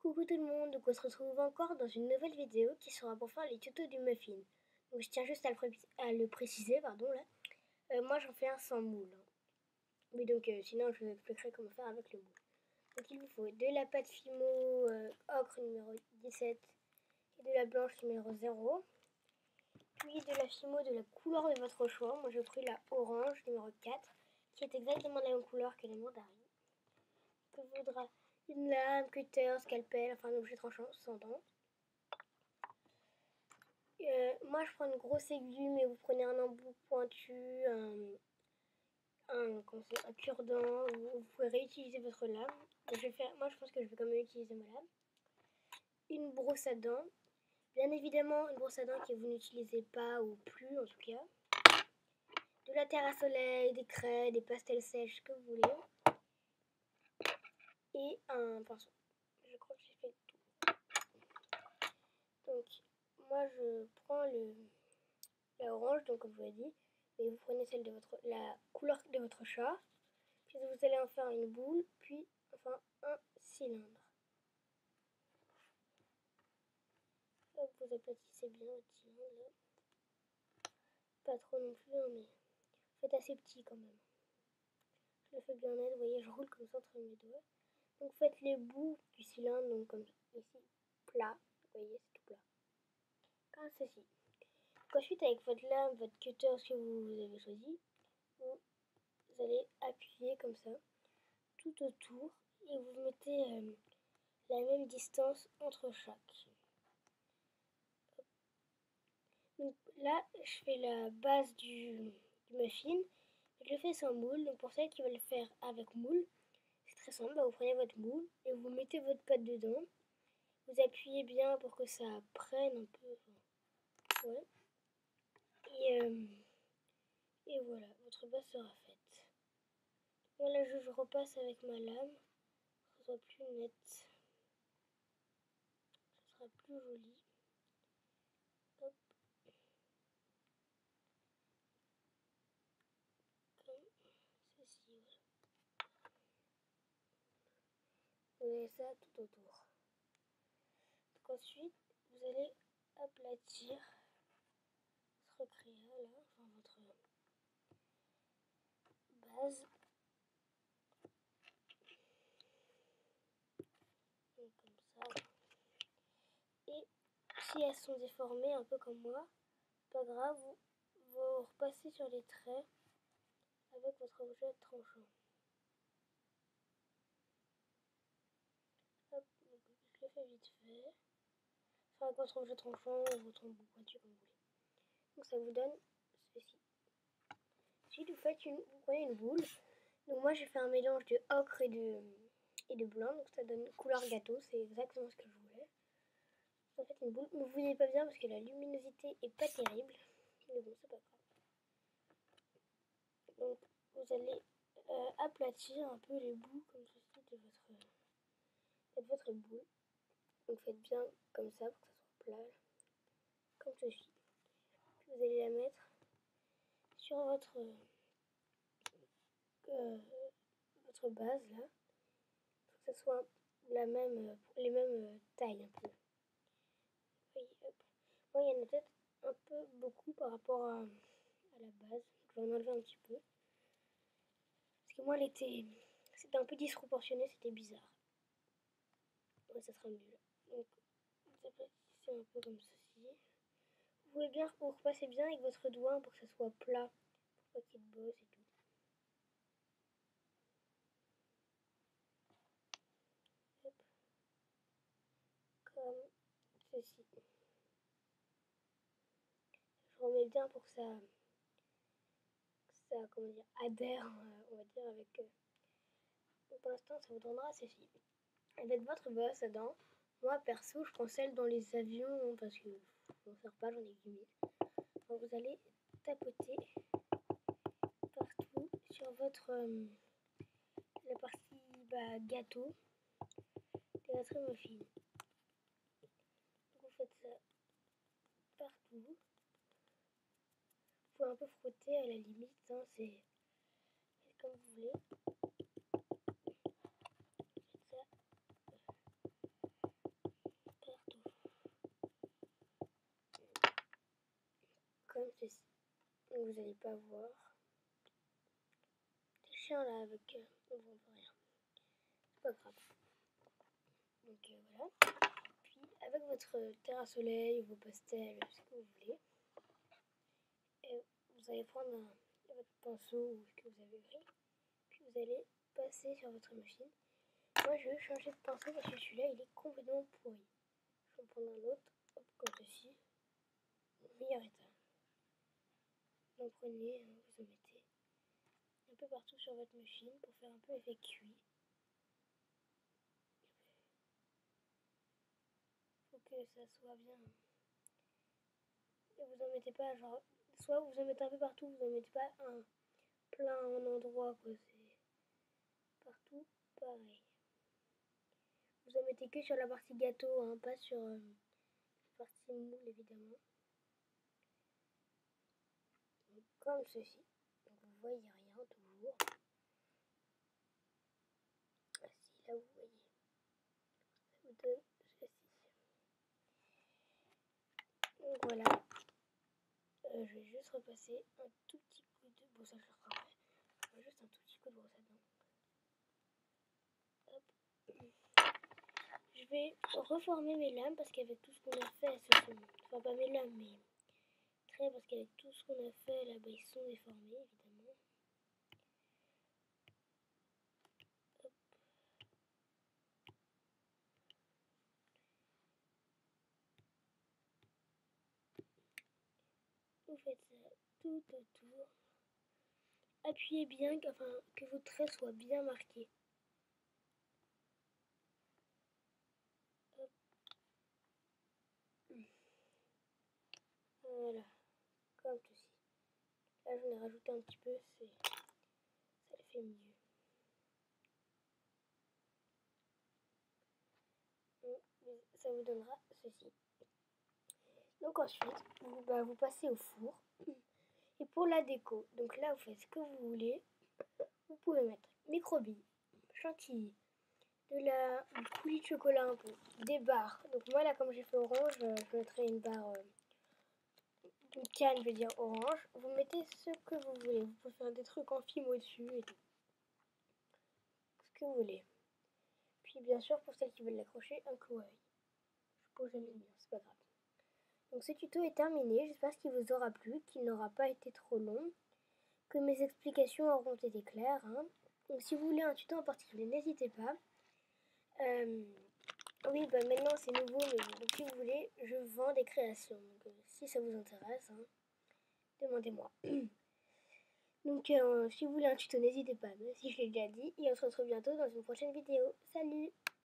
Coucou tout le monde, donc on se retrouve encore dans une nouvelle vidéo qui sera pour faire les tutos du muffin. Donc je tiens juste à le préciser, pardon là. Moi j'en fais un sans moule. Mais donc sinon je vous expliquerai comment faire avec le moule. Donc il vous faut de la pâte Fimo ocre numéro 17 et de la blanche numéro 0. Puis de la Fimo de la couleur de votre choix. Moi j'ai pris la orange numéro 4 qui est exactement la même couleur que les mandarines. Il vous faudra une lame, cutter, scalpel, enfin un objet tranchant sans dents. Moi je prends une grosse aiguille, mais vous prenez un embout pointu, un cure-dent, vous pouvez réutiliser votre lame. Moi je pense que je vais quand même utiliser ma lame. Une brosse à dents, bien évidemment une brosse à dents que vous n'utilisez pas ou plus en tout cas. De la terre à soleil, des craies, des pastels sèches, que vous voulez. Et un pinceau. Je crois que j'ai fait tout. Donc moi je prends la orange, donc comme je vous l'ai dit, et vous prenez la couleur de votre chat, puis vous allez en faire une boule, puis enfin un cylindre. Hop, vous aplatissez bien votre cylindre là. Pas trop non plus, hein, mais faites assez petit quand même. Je le fais bien net, vous voyez, je roule comme ça entre mes doigts. Donc faites les bouts du cylindre, donc comme ici, plat, vous voyez, c'est tout plat. Comme ceci. Donc ensuite, avec votre lame, votre cutter, ce que vous avez choisi, vous allez appuyer comme ça, tout autour, et vous mettez la même distance entre chaque. Donc là, je fais la base du muffin. Je le fais sans moule. Donc pour celles qui veulent le faire avec moule, c'est très simple. Vous prenez votre moule et vous mettez votre pâte dedans. Vous appuyez bien pour que ça prenne un peu. Ouais. Et voilà, votre base sera faite. Voilà, je repasse avec ma lame. Ça sera plus net. Ça sera plus joli. Hop. Comme ceci, voilà. Vous avez ça tout autour. Donc ensuite, vous allez aplatir votre créa là, enfin votre base. Donc comme ça. Et si elles sont déformées un peu comme moi, pas grave, vous repassez sur les traits avec votre objet tranchant. Hop, donc je le fais vite fait. Enfin avec votre objet tranchant ou votre embout pointu comme vous voulez. Donc ça vous donne ceci. Ensuite vous prenez une boule. Donc moi j'ai fait un mélange de ocre et de blanc, donc ça donne couleur gâteau, c'est exactement ce que je voulais. En fait une boule, mais vous voyez pas bien parce que la luminosité est pas terrible, mais bon c'est pas grave. Donc vous allez aplatir un peu les bouts comme ceci de votre boule. Donc faites bien comme ça pour que ça soit plat, comme ceci. Puis vous allez la mettre sur votre base là, pour que ça soit les mêmes tailles un peu. Oui, hop. Bon, il y en a peut-être un peu beaucoup par rapport à la base. Je vais en enlever un petit peu. Parce que moi, c'était un peu disproportionné, c'était bizarre. Ouais, ça sera mieux là. Donc, vous aplatissez un peu comme ceci. Vous pouvez bien vous repasser bien avec votre doigt pour que ça soit plat, pour pas qu'il y ait de bosse et tout. Hop. Comme ceci. Je remets bien pour que ça comment dire, adhère, on va dire, avec... Donc pour l'instant, ça vous donnera ceci. Avec votre brosse à dents, moi perso, je prends celle dans les avions parce que je m'en sers pas, j'en ai 10 000. Donc vous allez tapoter partout sur votre la partie gâteau de votre muffin. Donc vous faites ça partout. Vous pouvez un peu frotter à la limite, hein, c'est comme vous voulez. Faites ça vous n'allez pas voir. Des chiens là avec... on voit rien. C'est pas grave. Donc voilà. Puis avec votre terre à soleil, vos pastels, ce que vous voulez, vous allez prendre votre pinceau ou ce que vous avez pris. Puis vous allez passer sur votre machine. Moi je vais changer de pinceau parce que celui-là il est complètement pourri. Je vais en prendre un autre, hop, comme ceci. Meilleur état. Vous en prenez, vous en mettez un peu partout sur votre machine pour faire un peu effet cuit. Faut que ça soit bien. Et vous en mettez pas genre, soit vous en mettez un peu partout, vous en mettez pas un plein en endroit quoi. C'est partout pareil. Vous en mettez que sur la partie gâteau, hein, pas sur la partie moule évidemment. Donc, comme ceci. Donc vous voyez rien toujours. Ah si, là vous voyez. Ça vous donne ceci. Donc voilà. Je vais juste repasser un tout petit coup de... Bon ça je le ferai après. Juste un tout petit coup de brosse à dents. Hop. Je vais reformer mes lames parce qu'avec tout ce qu'on a fait, elles se sont... Enfin pas mes lames mais... Parce qu'avec tout ce qu'on a fait là-bas, ils sont déformés évidemment. Hop. Vous faites ça tout autour. Appuyez bien que vos traits soient bien marqués. Hop. Voilà, comme ceci. Là j'en ai rajouté un petit peu, ça le fait mieux. Ça vous donnera ceci. Donc ensuite, vous passez au four. Et pour la déco, donc là vous faites ce que vous voulez. Vous pouvez mettre microbilles, chantilly, du coulis de chocolat un peu, des barres. Donc moi là comme j'ai fait orange, je mettrai une barre, une canne je vais dire orange. Vous mettez ce que vous voulez. Vous pouvez faire des trucs en film au-dessus et tout. Ce que vous voulez. Puis bien sûr pour celles qui veulent l'accrocher, un clou avec. Je pose jamais bien, c'est pas grave. Donc ce tuto est terminé, j'espère qu'il vous aura plu, qu'il n'aura pas été trop long, que mes explications auront été claires. Hein. Donc si vous voulez un tuto en particulier, n'hésitez pas. Oui, maintenant c'est nouveau, mais donc, si vous voulez, je vends des créations. Donc si ça vous intéresse, hein, demandez-moi. Donc si vous voulez un tuto, n'hésitez pas, même si je l'ai déjà dit. Et on se retrouve bientôt dans une prochaine vidéo. Salut!